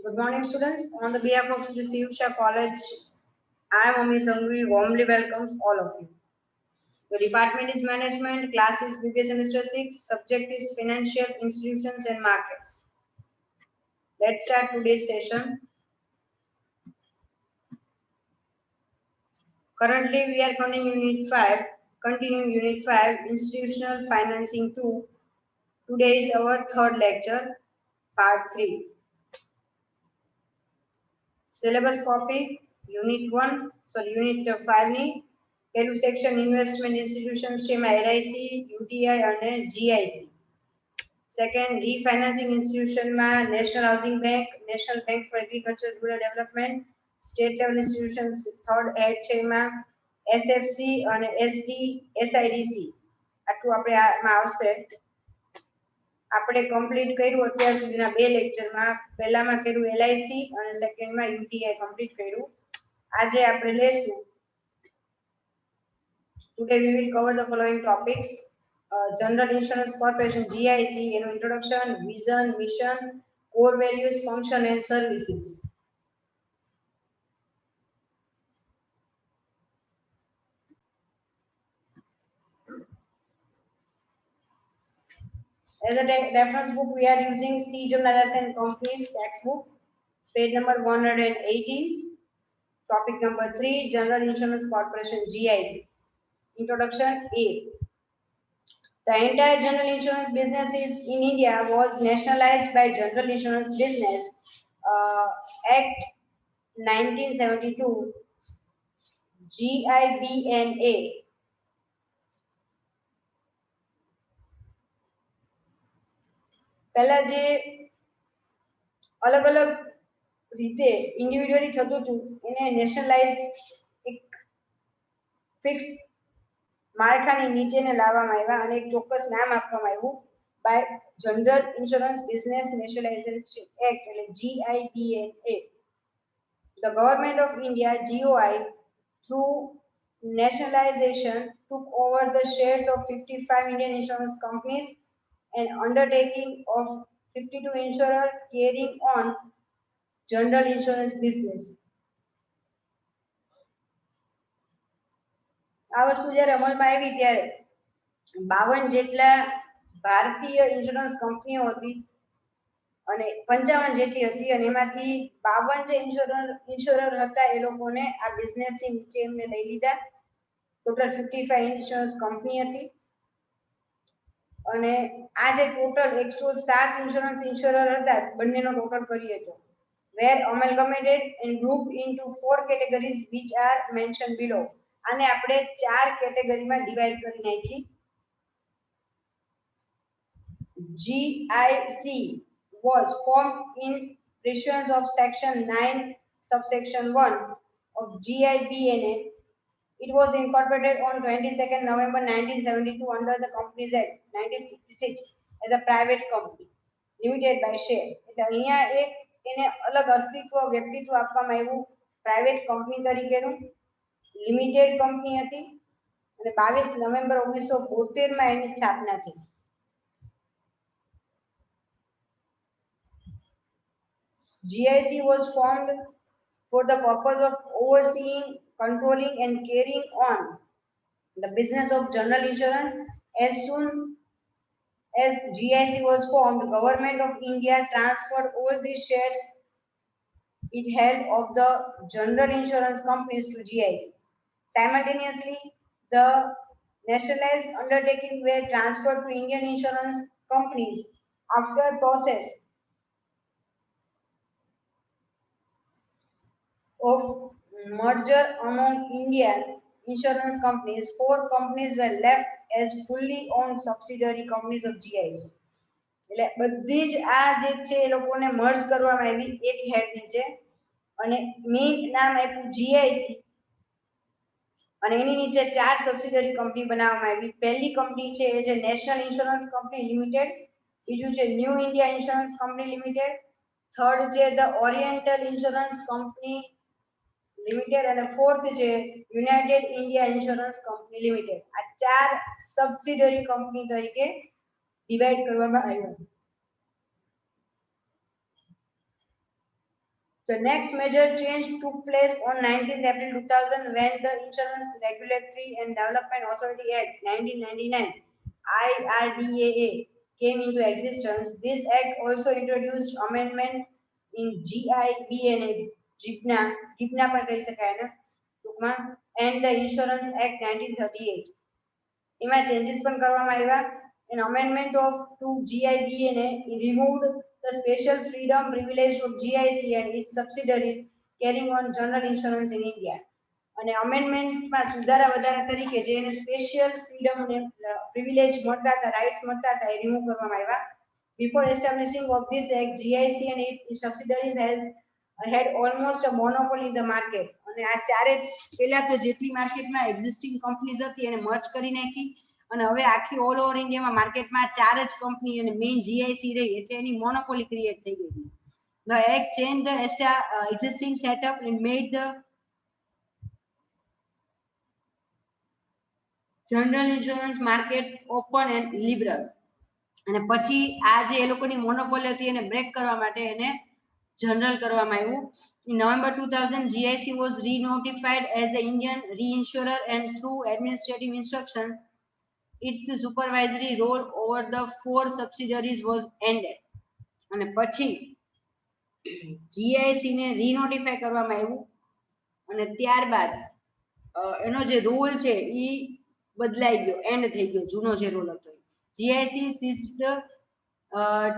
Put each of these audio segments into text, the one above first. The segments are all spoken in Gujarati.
Good morning, students. On the behalf of Sri Sivsha College, I am Ami Sangvi, warmly welcomes all of you. The department is management, class is BBA semester 6, subject is financial institutions and markets. Let's start today's session. Currently, we are continuing Unit 5, Institutional Financing 2. Today is our third lecture, Part 3. Syllabus copy, Unit 5 ની પહેલું સેક્શન ઇન્વેસ્ટમેન્ટ ઇન્સ્ટિટ્યુશન્સ છે એમાં LIC, UTI અને GIC. સેકન્ડ રીફાઇનાન્સિંગ ઇન્સ્ટિટ્યુશનમાં National Housing Bank, National Bank for Agriculture Rural Development, state level institutions third head છે એમાં SFC અને SIDC. આટલું આપણે આમાં આવશે. આપણે કમ્પ્લીટ કર્યું અત્યાર સુધીના બે લેક્ચરમાં. પહેલામાં કર્યું LIC અને સેકન્ડમાં UTI કમ્પ્લીટ કર્યું. આજે આપણે લેશું. Today we will cover the following topics: General Insurance Corporation GIC, introduction, vision, mission, core values, function and services. As a reference book, we are using C. Jonas and Company's textbook, page number 118, topic number 3, General Insurance Corporation GIC. Introduction A. The entire general insurance business in India was nationalized by General Insurance Business Act 1972, GIBNA. પહેલા જે અલગ અલગ રીતે ઇન્ડિવિડ્યુઅલી થતું હતું એને નેશનલાઇઝ એક ફિક્સ માળખાની નીચેને લાવવામાં આવ્યા અને એક ચોક્કસ નામ આપવામાં આવ્યું by General Insurance Business Nationalisation Act એટલે GIBNA. The government of India GOI through nationalization took over the shares of 55 Indian insurance companies and undertaking of 52 insurers carrying on general insurance business. આ વસ્તુ જ્યારે અમલમાં આવી ત્યારે 52 જેટલા ભારતીય ઇન્સ્યોરન્સ કંપનીઓ હતી અને 55 જેટલી હતી અને એમાંથી 52 જે ઇન્સ્યોરર હતા એ લોકોને આ બિઝનેસની નીચે એમને લઈ લીધા. ટોટલ 55 ઇન્સ્યોરન્સ કંપની હતી અને આ જે ટોટલ 107 ઇન્સ્યોરન્સ ઇન્સ્યોરર હતા બંનેનો ટોટલ કરીએ તો were amalgamated and grouped into 4 categories which are mentioned below. આને આપણે 4 કેટેગરીમાં ડિવાઇડ કરી નાખી. GIC was formed in pursuance of section 9 subsection 1 of GIBNA. It was incorporated on 22nd November 1972 under the Companies Act 1956 as a private company limited by share. એટલે અહીંયા એક એને અલગ અસ્તિત્વ વ્યક્તિત્વ આપવામાં આવ્યું પ્રાઇવેટ કંપની તરીકેનું. લિમિટેડ કંપની હતી અને 22 નવેમ્બર 1972 માં એની સ્થાપના થઈ. GIC was formed for the purpose of overseeing, controlling and carrying on the business of general insurance. As soon as GIC was formed, Government of India transferred all these shares it held of the general insurance companies to GIC. Simultaneously, the nationalized undertakings were transferred to Indian insurance companies after a process of merger among Indian insurance companies. 4 companies were left as fully owned subsidiary companies of GIC. એટલે બધી જ આ જે છે એ લોકોને મર્જ કરવામાં આવી એક હેડ નીચે અને મેઇન નામ આપ્યું GIC અને એની નીચે 4 સબસિડિયરી કંપની બનાવવામાં આવી. પહેલી કંપની છે એ છે નેશનલ ઇન્સ્યોરન્સ કંપની લિમિટેડ, બીજું છે New India Insurance Company Limited, third છે the Oriental Insurance Company Limited અને ફોર્થ છે United India Insurance Company Limited. આ 4 સબસિડિયરી કંપની તરીકે ડિવાઇડ કરવામાં આવ્યા. The next major change took place on 19th April 2000 when the Insurance Regulatory and Development Authority Act 1999 IRDAA came into existence. This act also introduced amendment in GIBNA, GIBNA પણ કહી શકાય ને ટૂંકમાં, and the Insurance Act 1938. એમાં ચેન્જીસ પણ કરવામાં આવ્યા. An amendment of to GIBNA removed the special freedom privilege of GIC and its subsidiaries carrying on general insurance in India. અને અમેન્ડમેન્ટમાં સુધારા વધારા તરીકે જે એને સ્પેશિયલ ફ્રીડમ અને પ્રિવિલેજ મળતા હતા, રાઇટ્સ મળતા હતા, એ રિમૂવ કરવામાં આવ્યા. Before establishing of this act, GIC and its subsidiaries had almost a monopoly in the market. અને આ ચારે પહેલા તો જેટલી માર્કેટમાં એક્ઝિસ્ટિંગ કંપનીઝ હતી એને મર્જ કરી નાખી અને હવે આખી ઓલ ઓવર ઇન્ડિયામાં માર્કેટમાં ચાર જ કંપની અને મેઇન જીઆઈસી રહી એટલે એની મોનોપોલી ક્રિએટ થઈ ગઈ. The act changed the existing setup and made the general insurance market open and liberal. અને પછી આ જે એ લોકોની મોનોપોલી હતી એને બ્રેક કરવા માટે એને જનરલ કરવામાં આવ્યું. In November 2000, GIC was re-notified as the Indian reinsurer and through administrative instructions, its supervisory role over the 4 subsidiaries was ended. અને પછી GIC ને re-notify કરવામાં આવ્યું અને ત્યારબાદ એનો જે રોલ છે ઈ બદલાઈ ગયો, એન્ડ થઈ ગયો, જૂનો જે રોલ હતો. GIC ceased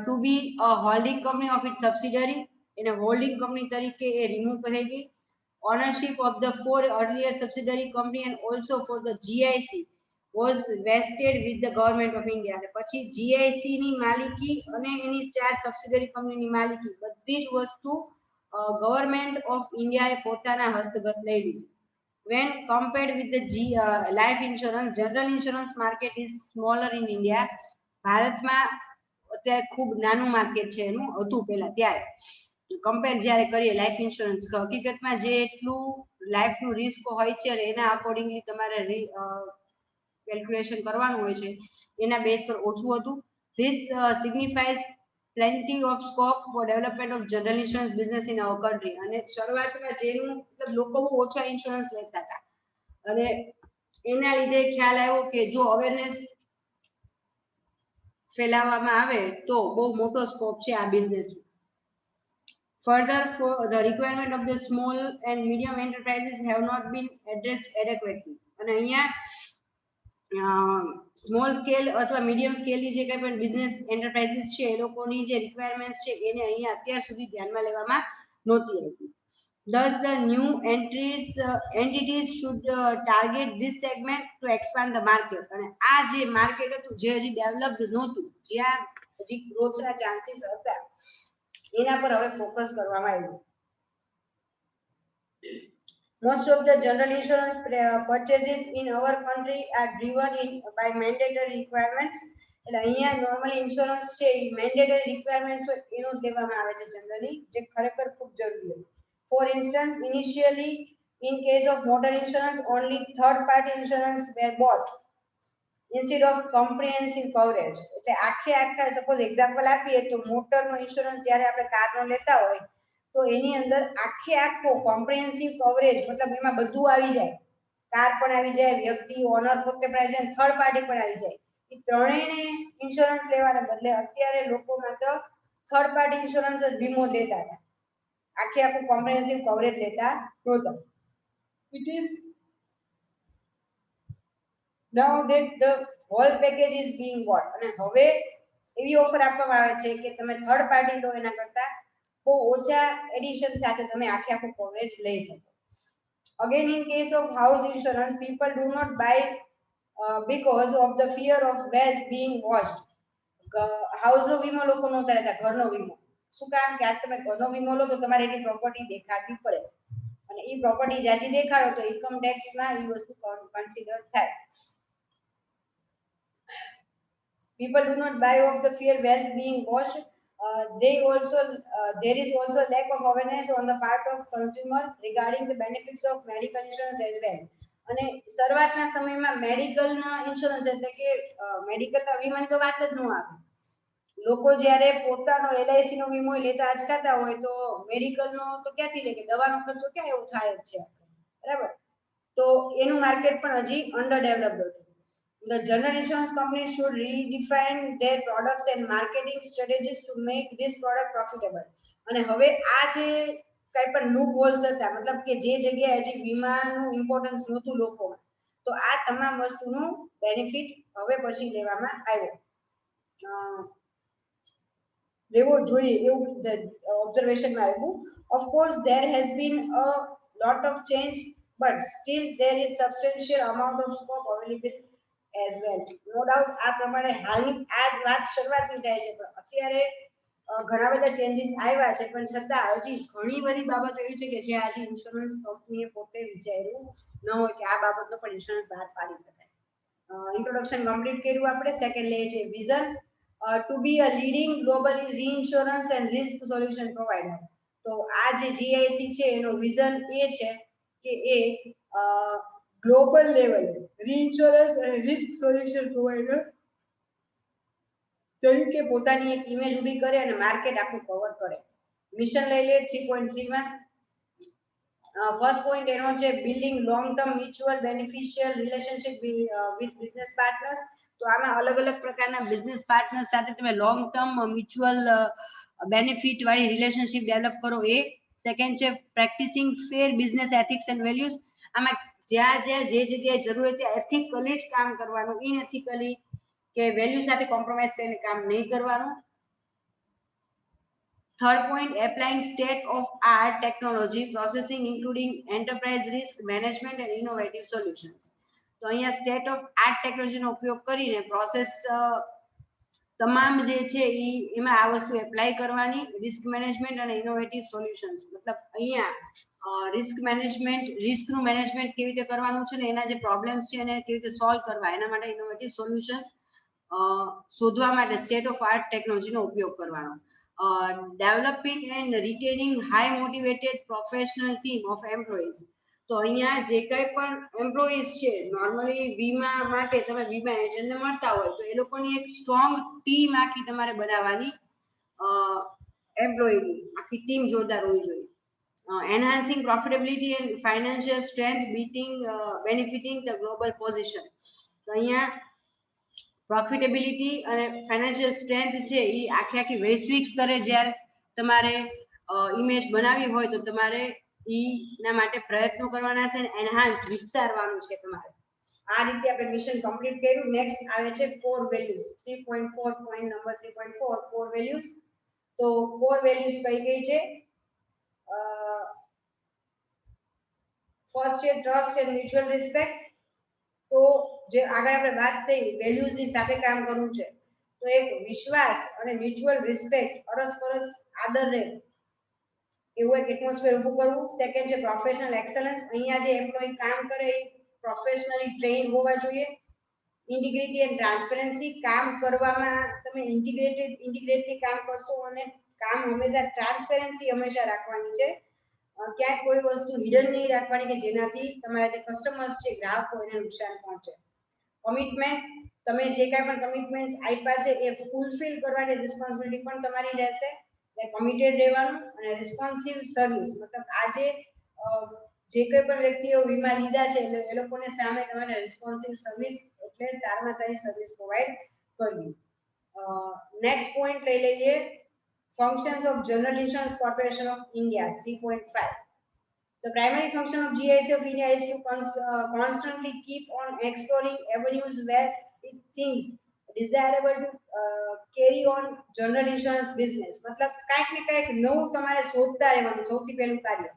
to be a holding company of its subsidiary. એને હોલ્ડિંગ કંપની તરીકે એ રિમૂવ કરી ગઈ. Ownership of the 4 earlier subsidiary company and also for the GIC was vested with the government of India. અને પછી GIC ની માલિકી અને એની 4 સબસિડરી કંપનીની માલિકી બધી જ વસ્તુ ગવર્નમેન્ટ ઓફ ઇન્ડિયાએ પોતાના હસ્તગત લઈ લીધી. When compared with the life insurance, general insurance market is smaller in India. ભારતમાં અત્યારે ખૂબ નાનું માર્કેટ છે એનું હતું પહેલા ત્યારે કમ્પેર જ્યારે કરીએ લાઈફ ઇન્સ્યોરન્સ, હકીકતમાં જે એટલું લાઈફનું રિસ્ક હોય છે અને એના અકોર્ડિંગલી તમારે કેલ્ક્યુલેશન કરવાનું હોય છે એના બેઝ પર ઓછું હતું. This signifies plenty of scope for development of general insurance business in our country. અને શરૂઆતમાં જેનું મતલબ લોકો બહુ ઓછા ઇન્સ્યોરન્સ લેતા હતા અને એના લીધે ખ્યાલ આવ્યો કે જો અવેરનેસ ફેલાવવામાં આવે તો બહુ મોટો સ્કોપ છે આ બિઝનેસમાં. Further, for the requirement of the small and medium enterprises have not been addressed adequately. અને અહીંયા સ્મોલ સ્કેલ અથવા મીડિયમ સ્કેલની જે કંઈ પણ બિઝનેસ એન્ટરપ્રાઇઝીસ છે એ લોકોની જે રિક્વાયરમેન્ટ્સ છે એને અહીંયા અત્યાર સુધી ધ્યાનમાં લેવામાં નહોતી આવી. Thus, the new entities should target this segment to expand the market. અને આ જે માર્કેટ હતું જે હજી ડેવલપ્ડ નહોતું, જ્યાં હજી ગ્રોથના ચાન્સીસ હતા એના પર હવે ફોકસ કરવામાં આવ્યું. Most of the general insurance purchases in our country are driven by mandatory requirements. એટલે અહીંયા નોર્મલી ઇન્સ્યોરન્સ છે એ મેન્ડેટરી રિક્વાયરમેન્ટ્સ હોય એનું લેવામાં આવે છે જનરલી, જે ખરેખર ખૂબ જરૂરી હોય. For instance, initially in case of motor insurance, only third party insurance were bought instead of comprehensive coverage. એટલે આખે આખા સપોઝ એક્ઝામ્પલ આપીએ તો મોટરનો ઇન્સ્યોરન્સ જ્યારે આપણે કારનો લેતા હોય તો એની અંદર આખે આખો કોમ્પ્રિહેન્સિવ કવરેજ મતલબ એમાં બધું આવી જાય, કાર પણ આવી જાય, વ્યક્તિ ઓનર પોતે પણ આવી જાય, થર્ડ પાર્ટી પણ આવી જાય. એ ત્રણેયને ઇન્સ્યોરન્સ લેવાના બદલે અત્યારે લોકો માત્ર થર્ડ પાર્ટી ઇન્સ્યોરન્સ જ વીમો લેતા હતા, આખે આખું કોમ્પ્રિહેન્સિવ કવરેજ લેતા નહોતા. It is now that the whole package is being bought. અને હવે એવી ઓફર આપવામાં આવે છે કે તમે થર્ડ પાર્ટી લો એના કરતા બહુ ઓછા એડિશન સાથે તમે આખે આખું કવરેજ લઈ શકો. Again, in case of house insurance, people do not buy because of the fear of wealth being washed. હાઉસનો વીમો લોકો નહોતા લેતા, ઘરનો વીમો. શું કારણ કે આજ તમે ઘરનો વીમો લો તો તમારે એની પ્રોપર્ટી દેખાડવી પડે અને એ પ્રોપર્ટી જ્યાંથી દેખાડો તો ઇન્કમ ટેક્સમાં એ વસ્તુ કન્સિડર થાય. People do not buy of the fear wealth being washed. There is also lack of awareness on the part of consumer regarding the benefits of medical insurance as well. અને શરૂઆતના સમયમાં મેડિકલના ઇન્સ્યોરન્સ એટલે કે મેડિકલના વીમાની તો વાત જ ન આવે, લોકો જ્યારે પોતાનો LIC નો વીમો લેતા અચકાતા હોય તો મેડિકલ નો તો ક્યાંથી લે કે દવાનો ખર્ચો ક્યાં એવો થાય જ છે બરાબર તો એનું માર્કેટ પણ હજી અંડર ડેવલપ્ડ હતું The general insurance companies should redefine their products and marketing strategies to make this product profitable. અને હવે આ જે કઈ પણ લૂપ હોલ્સ હતા મતલબ કે જે જગ્યાએ હજી વીમાનું ઇમ્પોર્ટન્સ નહોતું લોકોમાં તો આ તમામ વસ્તુનું બેનિફિટ હવે પછી લેવામાં આવ્યો લેવો જોઈએ એવું ઓબ્ઝર્વેશનમાં આવ્યું of course there has been a lot of change but still there is substantial amount of scope available as well no doubt આ પ્રમાણે હાલની આ વાત શરૂઆતની થાય છે પણ અત્યારે ઘણા બધા ચેન્જીસ આવ્યા છે પણ છતાં હજી ઘણી બધી બાબતો એવી છે કે જે આજે ઇન્સ્યોરન્સ કંપનીએ પોતે વિચાર્યું ન હોય કે આ બાબતનો પણ ઇન્સ્યોરન્સ બહાર પાડી શકાય ઇન્ટ્રોડક્શન કમ્પ્લીટ કર્યું આપણે સેકન્ડ લે છે vision to be a leading global reinsurance and risk solution provider તો આ જે GIC છે એનો વિઝન એ છે કે એ global level reinsurance and risk solution provider તરીકે પોતાની એક ઇમેજ ઊભી કરે અને માર્કેટ આખું કવર કરે મિશન લઈ લે 3.3 માં ફર્સ્ટ પોઈન્ટ એનો છે building long term mutual beneficial relationship with business partners તો આમાં અલગ અલગ પ્રકારના બિઝનેસ પાર્ટનર્સ સાથે તમે લોંગ ટર્મ મ્યુચ્યુઅલ બેનિફિટ વાળી રિલેશનશિપ ડેવલપ કરો એ સેકન્ડ છે practising fair business ethics and values આમાં જ્યાં જે જગ્યાએ જરૂર હોય ત્યાં એથિકલી જ કામ કરવાનું ઇનએથિકલી કે વેલ્યુ સાથે કોમ્પ્રોમાઇઝ કરીને કામ નહીં કરવાનું third point applying state of art technology processing including enterprise risk management and innovative solutions તો અહીંયા સ્ટેટ ઓફ આર્ટ ટેકનોલોજીનો ઉપયોગ કરીને પ્રોસેસ તમામ જે છે એમાં આ વસ્તુ એપ્લાય કરવાની રિસ્ક મેનેજમેન્ટ અને ઇનોવેટિવ સોલ્યુશન્સ મતલબ અહીંયા રિસ્ક મેનેજમેન્ટ રિસ્કનું મેનેજમેન્ટ કેવી રીતે કરવાનું છે ને એના જે પ્રોબ્લેમ્સ છે એને કેવી રીતે સોલ્વ કરવા એના માટે ઇનોવેટિવ સોલ્યુશન્સ શોધવા માટે સ્ટેટ ઓફ આર્ટ ટેકનોલોજીનો ઉપયોગ કરવાનો developing and retaining high motivated professional team of employees તો અહીંયા જે કંઈ પણ એમ્પ્લોઈઝ છે નોર્મલી વીમા માટે તમે વીમા એજન્ટને મળતા હોય તો એ લોકોની એક સ્ટ્રોંગ ટીમ આખી તમારે બનાવવાની એમ્પ્લોયીની આખી ટીમ જોરદાર હોવી જોઈએ enhancing profitability and financial strength benefiting the global position તો અહીંયા પ્રોફિટેબિલિટી અને ફાઇનાન્શિયલ સ્ટ્રેન્થ છે એ આખી વૈશ્વિક સ્તરે જ્યારે તમારે ઇમેજ બનાવવી હોય તો તમારે એના માટે પ્રયત્નો કરવાના છે અને એનહાન્સ વિસ્તારવાનું છે તમારે આ રીતે આપણે મિશન કમ્પ્લીટ કર્યું નેક્સ્ટ આવે છે core values 3.4 point number 3.4 core values તો કોર વેલ્યુઝ કઈ છે ફર્સ્ટ છે ટ્રસ્ટ એન્ડ મ્યુચ્યુઅલ રિસ્પેક્ટ તો જે આગળ આપણે વાત થઈ વેલ્યુઝની સાથે કામ કરવું છે તો એક વિશ્વાસ અને મ્યુચ્યુઅલ રિસ્પેક્ટ અરસપરસ આદર રહે એવું એક એટમોસ્ફિયર ઊભું કરવું સેકન્ડ છે પ્રોફેશનલ એક્સલન્સ અહીંયા જે એમ્પ્લોયી કામ કરે એ પ્રોફેશનલી ટ્રેન હોવા જોઈએ ઇન્ટિગ્રિટી એન્ડ ટ્રાન્સપરન્સી કામ કરવામાં તમે ઇન્ટિગ્રેટલી કામ કરશો અને કામ હંમેશા ટ્રાન્સપેરન્સી હંમેશા રાખવાની છે ક્યાંય કોઈ વસ્તુ હિડન નહીં રાખવાની કે જેનાથી તમારા જે કસ્ટમર્સ છે ગ્રાહકો એને નુકસાન પહોંચે કમિટમેન્ટ તમે જે કાંઈ પણ કમિટમેન્ટ્સ આપ્યા છે એ ફૂલફિલ કરવાની રિસ્પોન્સિબિલિટી પણ તમારી રહેશે એટલે કમિટેડ રહેવાનું અને રિસ્પોન્સિવ સર્વિસ મતલબ આજે જે કોઈ પણ વ્યક્તિઓ વીમા લીધા છે એટલે એ લોકોને સામે તમારે રિસ્પોન્સિવ સર્વિસ એટલે સારામાં સારી સર્વિસ પ્રોવાઈડ કરવી નેક્સ્ટ પોઈન્ટ લઈ લઈએ Functions of General Insurance Corporation of India 3.5 The primary function of GIC of India is to constantly keep on exploring avenues where it thinks desirable to carry on general insurance business मतलब કાંઈક ને કાંઈક નવું તમારે શોધતા રહેવાનું સૌથી પહેલું કાર્ય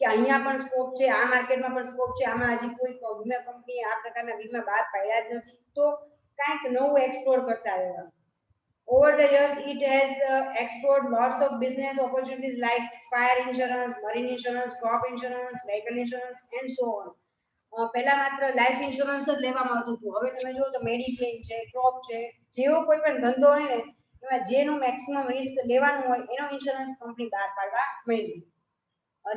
કે અહીંયા પણ સ્કોપ છે આ માર્કેટમાં પણ સ્કોપ છે આમાં હજી કોઈ વીમા કંપની આ પ્રકારના વીમા બહાર પાડ્યા જ નથી તો કાંઈક નવું એક્સપ્લોર કરતા રહેવાનું Over the years, it has explored lots of business opportunities like fire insurance, marine insurance, crop insurance, vehicle insurance, and so on. પહેલા માત્ર લાઈફ ઇન્સ્યોરન્સ જ લેવામાં આવતું હતું હવે તમે જુઓ તો મેડિક્લેમ છે ક્રોપ છે જેવો કોઈ પણ ધંધો હોય ને એમાં જેનું મેક્સિમમ રિસ્ક લેવાનું હોય એનો ઇન્સ્યોરન્સ કંપની બહાર પાડવા માંડી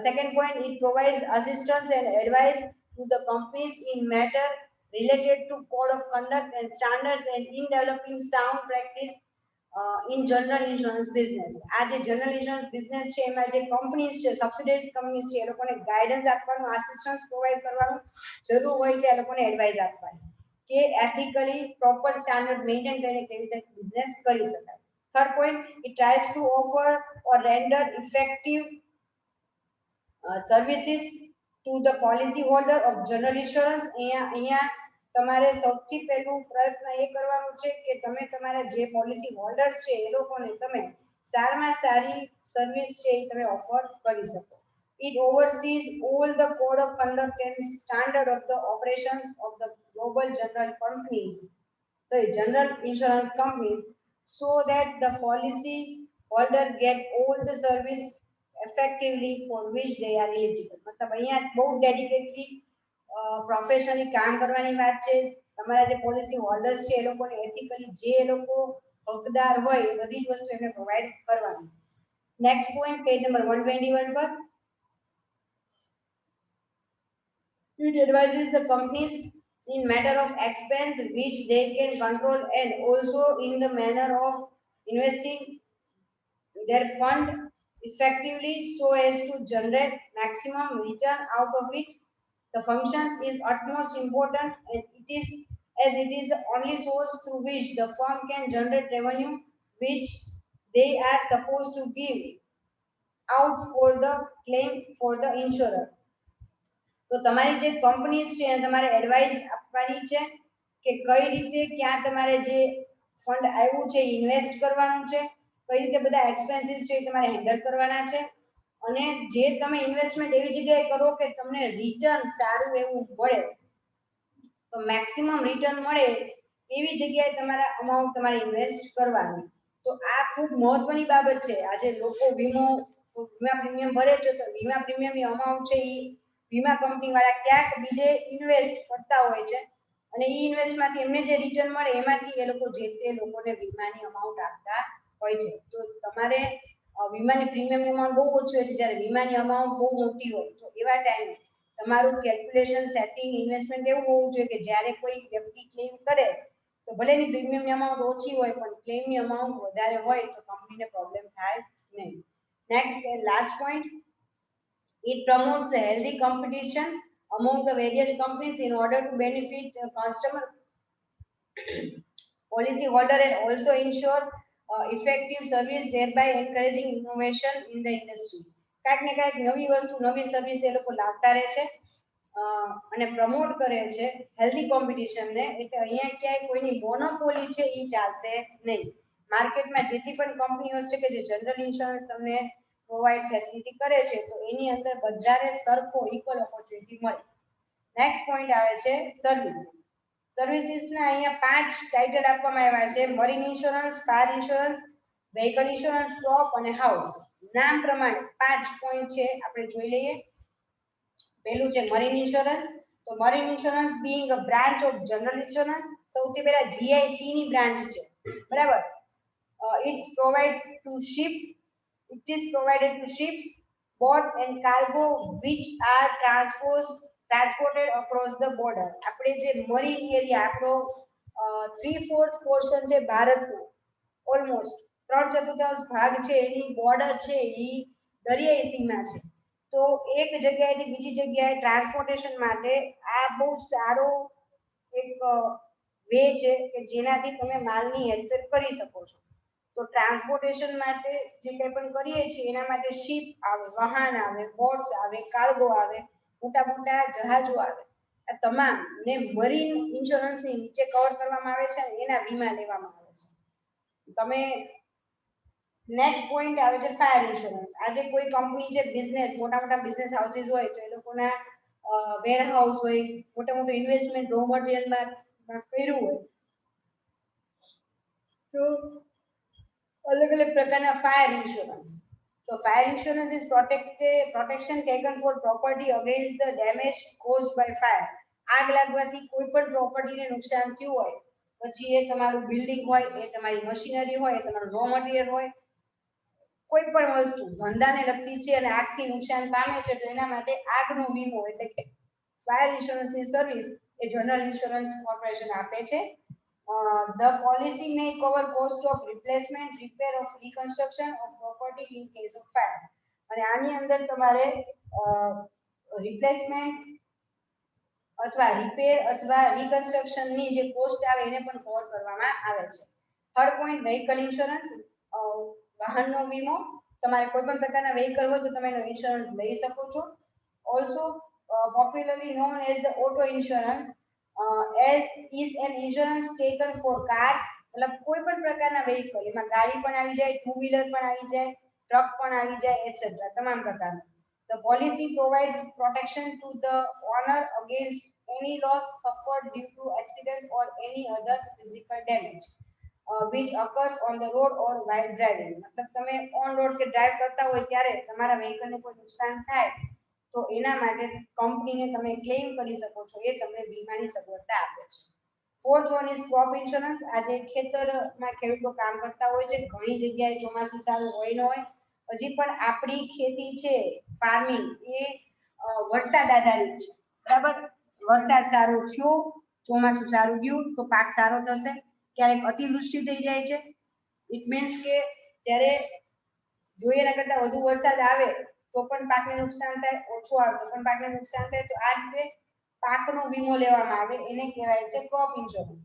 Second point, it provides assistance and advice to the companies in matter related to code of conduct and standards and in developing sound practice in general Insurance business. આ જે જનરલ ઇન્સ્યોરન્સ બિઝનેસ છે એમાં જે કંપનીઝ છે, સબસિડિયરી કંપનીઝ છે, એ લોકોને ગાઈડન્સ આપવાનું, આસિસ્ટન્સ પ્રોવાઈડ કરવાનું, જરૂર હોય તે લોકોને એડવાઇસ આપવાની કે એથિકલી પ્રોપર સ્ટાન્ડર્ડ મેન્ટેન કરીને કેવી રીતે બિઝનેસ કરી શકાય. Third point, it tries to offer or render effective services to the policy holder of general insurance. અહીંયા તમારે સૌથી પહેલું પ્રયત્ન એ કરવાનું છે કે તમે તમારા જે પોલિસી હોલ્ડર્સ છે એ લોકોને તમે સારામાં સારી સર્વિસ છે એ તમે ઓફર કરી શકો. It oversees all the code of conduct and standard of the operations of the global general companies, the general insurance companies, so that the policy holder get all the service effectively for which they are eligible. મતલબ અહીંયા બહુ ડેડિકેટલી પ્રોફેશનલી કામ કરવાની વાત છે. તમારા જે પોલિસી હોલ્ડર્સ છે એ લોકોને એથિકલી જે એ લોકો હકદાર હોય એ બધી જ વસ્તુ એમને પ્રોવાઈડ કરવાની. નેક્સ્ટ પોઈન્ટ, પેજ નંબર 121 પર, it advises the companies in matter of expense which they can control and also in the manner of investing their fund effectively so as to generate maximum return out of it. The functions is utmost important and it is the only source through which the firm can generate revenue which they are supposed to give out for the claim for the insurer. તો તમારી જે કંપનીઝ છે એને તમારે એડવાઇસ આપવાની છે કે કઈ રીતે ક્યાં તમારે જે ફંડ આવ્યું છે ઇન્વેસ્ટ કરવાનું છે, કઈ રીતે બધા એક્સપેન્સીસ છે એ તમારે હેન્ડલ કરવાના છે, અને જે તમે ઇન્વેસ્ટમેન્ટ એવી જગ્યાએ કરો કે તમને રિટર્ન સારું એવું મળે, તો મેક્સિમમ રિટર્ન મળે એવી જગ્યાએ તમારા અમાઉન્ટ તમારે ઇન્વેસ્ટ કરવાની. તો આ ખૂબ મહત્વની બાબત છે. આજે લોકો વીમા પ્રીમિયમ ભરે છે તો વીમા પ્રીમિયમની અમાઉન્ટ છે એ વીમા કંપની વાળા ક્યાંક બીજે ઇન્વેસ્ટ કરતા હોય છે અને એ ઇન્વેસ્ટમાંથી એમને જે રિટર્ન મળે એમાંથી એ લોકો જે તે લોકોને વીમાની અમાઉન્ટ આપતા હોય છે. તો તમારે વીમાની પ્રીમિયમની અમાઉન્ટ બહુ ઓછી હોય છે, જ્યારે વીમાની અમાઉન્ટ બહુ મોટી હોય, તો એવા ટાઈમે તમારું કેલ્ક્યુલેશન સેટિંગ ઇન્વેસ્ટમેન્ટ એવું હોવું જોઈએ કે જ્યારે કોઈ વ્યક્તિ ક્લેમ કરે તો ભલે એની પ્રીમિયમની અમાઉન્ટ ઓછી હોય પણ ક્લેમની અમાઉન્ટ વધારે હોય તો કંપનીને પ્રોબ્લેમ થાય નહીં. Next and last point, it promotes a healthy competition among the various companies in order to benefit the customer, policy holder and also ensure effective service, thereby encouraging innovation in the industry. કાંઈક ને કાંઈક નવી વસ્તુ નવી સર્વિસ એ લોકો લાવતા રહે છે અને પ્રમોટ કરે છે હેલ્ધી કોમ્પિટિશનને. એટલે અહીંયા ક્યાંય કોઈની મોનોપોલી છે એ ચાલશે નહીં. માર્કેટમાં જેટલી પણ કંપનીઓ છે કે જે જનરલ ઇન્સ્યોરન્સ તમને પ્રોવાઈડ ફેસિલિટી કરે છે તો એની અંદર બધાને સરખો ઇક્વલ ઓપોર્ચ્યુનિટી મળે. નેક્સ્ટ પોઈન્ટ આવે છે સર્વિસીસ. સર્વિસીસના અહીંયા 5 ટાઇટલ આપવામાં આવ્યા છે: marine insurance, fire insurance, vehicle insurance, crop અને હાઉસ. નામ પ્રમાણે 5 પોઈન્ટ છે, આપણે જોઈ લઈએ. પહેલું છે મરીન ઇન્સ્યોરન્સ. તો marine insurance being a branch of general insurance, સૌથી પહેલા જીઆઈસી ની બ્રાન્ચ છે, બરાબર. It's provide to ship It is provided to ships, boat and cargo which are transported across the border. આપણે જે મરીન એરિયા આપણો 3/4 પોર્શન છે ભારતનો, ઓલમોસ્ટ 3/4 ભાગ છે એની બોર્ડર છે એ દરિયાઈ સીમા છે. તો એક જગ્યાએથી બીજી જગ્યાએ ટ્રાન્સપોર્ટેશન માટે આ બહુ સારો એક વે છે કે જેનાથી તમે માલની હેરફેર કરી શકો છો. તો ટ્રાન્સપોર્ટેશન માટે જે કંઈ પણ કરીએ છીએ એના માટે શિપ આવે, વાહન આવે, બોટ્સ આવે, કાર્ગો આવે, મોટા મોટા જહાજો આવે, આ તમામ ને મરીન ઇન્સ્યોરન્સની નીચે કવર કરવામાં આવે છે અને એના વીમા લેવામાં આવે છે. તમે નેક્સ્ટ પોઈન્ટ આવે છે ફાયર ઇન્સ્યોરન્સ. આજે કોઈ કંપની જે બિઝનેસ મોટા મોટા બિઝનેસ હાઉસીસ હોય તો એ લોકોના વેરહાઉસ હોય, મોટા મોટું ઇન્વેસ્ટમેન્ટ રો મટીરિયલમાં કર્યું હોય તો अलग अलग प्रकारना fire insurance. So fire insurance is protection taken for property against the damage caused by fire. આગ લાગવાથી કોઈ પણ પ્રોપર્ટીને નુકસાન થયું હોય, પછી એ તમારું બિલ્ડિંગ હોય, એ તમારી મશીનરી હોય, એ તમારું રો મટીરિયલ હોય, કોઈ પણ વસ્તુ ધંધાને લગતી છે અને આગથી નુકસાન પામે છે તો એના માટે આગનો વીમો એટલે કે ફાયર ઇન્સ્યોરન્સની સર્વિસ એ જનરલ ઇન્સ્યોરન્સ કોર્પોરેશન આપે છે. The policy may cover cost of replacement, repair of reconstruction of property in case of fire. અને આની અંદર તમારે રિપ્લેસમેન્ટ અથવા રિપેર અથવા રિકન્સ્ટ્રક્શન ની જે કોસ્ટ આવે એને પણ કવર કરવામાં આવે છે. થર્ડ પોઈન્ટ વેહિકલ ઇન્સ્યોરન્સ, વાહનનો વીમો. તમારે કોઈ પણ પ્રકારના વેહિકલ હોય તો તમે એનો ઇન્સ્યોરન્સ લઈ શકો છો. Also popularly known as the auto insurance as is an insurance taken for cars, મતલબ કોઈ પણ પ્રકારના વેહિકલ, એમાં ગાડી પણ આવી જાય, ટુ વ્હીલર પણ આવી જાય, ટ્રક પણ આવી જાય, એટસેટ્રા તમામ પ્રકારના. The policy provides protection to the owner against any loss suffered due to accident or any other physical damage which occurs on the road or while driving. મતલબ તમે ઓન રોડ કે ડ્રાઈવ કરતા હોય ત્યારે તમારા વેહિકલને કોઈ નુકસાન થાય તો એના માટે કંપનીને તમે ક્લેમ કરી શકો છો, એ તમને વીમાની સગવડતા આપે છે. Fourth one is crop insurance. આજે ખેતરમાં ખેડૂતો કામ કરતા હોય છે, ઘણી જગ્યાએ ચોમાસું સારું હોય ન હોય, હજી પણ આપણી ખેતી છે ફાર્મિંગ એ વરસાદ આધારિત છે, બરાબર. વરસાદ સારો થયો, ચોમાસું સારું ગયું તો પાક સારો થશે. ક્યારેક અતિવૃષ્ટિ થઈ જાય છે, ઇટ મીન્સ કે જ્યારે જોઈએ એના કરતા વધુ વરસાદ આવે તો પણ પાકને નુકસાન થાય, ઓછો આવે તો પણ પાકને નુકસાન થાય. તો આ રીતે પાકનો વીમો લેવામાં આવે એને કહેવાય છે crop insurance.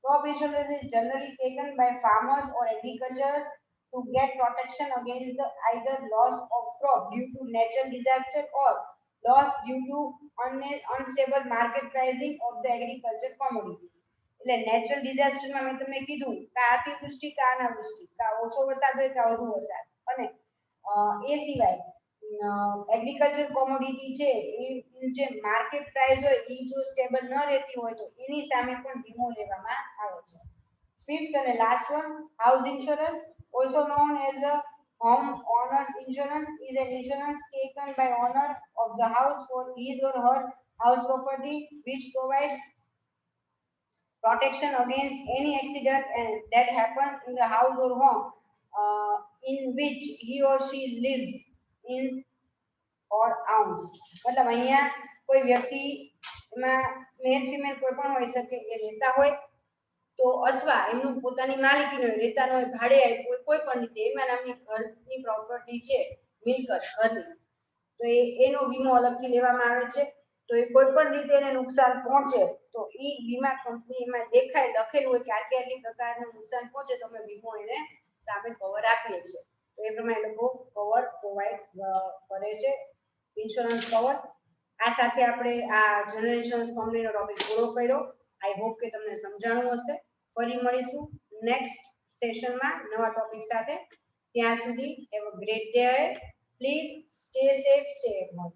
Crop insurance is generally taken by farmers or agricultures to get protection against the either loss of crop due to natural disaster or loss due to unstable market pricing of the agriculture commodities. એટલે નેચરલ ડિઝાસ્ટરમાં મેં તમને કીધું કે અતિવૃષ્ટિ કે અનાવૃષ્ટિ, કા ઓછો વરસાદ હોય કે વધુ વરસાદ, અને એ સિવાય એગ્રીકલ્ચર કોમોડિટી છે એ જે માર્કેટ પ્રાઇસ હોય એ જો સ્ટેબલ ન રહેતી હોય તો એની સામે પણ વીમો લેવામાં આવે છે. ફિફ્થ અને last one, house insurance, also known as a home owner's insurance, is an insurance taken by owner of the house for his or her house property which provides protection against any accident and that happens in the house or home in which he or she lives in or owns. મતલબ અહીંયા કોઈ વ્યક્તિ એમાં મેલ ફિમેલ કોઈ પણ હોઈ શકે, એ રહેતા હોય તો અથવા એમનું પોતાની માલિકીનો હોય, રહેતા ન હોય, ભાડે આપ્યું કોઈ પણ રીતે એમાં નામની ઘરની પ્રોપર્ટી છે, મિલકત ઘરની, તો એનો વીમો અલગથી લેવામાં આવે છે. તો એ કોઈ પણ રીતે એને નુકસાન પહોંચે તો એ વીમા કંપની એમાં દેખાય લખેલું હોય કે આટલી આટલી પ્રકારનું નુકસાન પહોંચે તો અમે વીમો એને સામે કવર આપીએ છીએ. તો એ પ્રમાણે લોકો કવર પ્રોવાઈડ કરે છે, ઇન્સ્યોરન્સ કવર. આ સાથે આપણે આ જનરલ ઇન્સ્યોરન્સ કંપનીનો ટોપિક પૂરો કર્યો. આઈ હોપ કે તમને સમજાણું હશે. ફરી મળીશું નેક્સ્ટ સેશનમાં નવા ટોપિક સાથે. ત્યાં સુધી have a great day. Please stay safe, stay at home.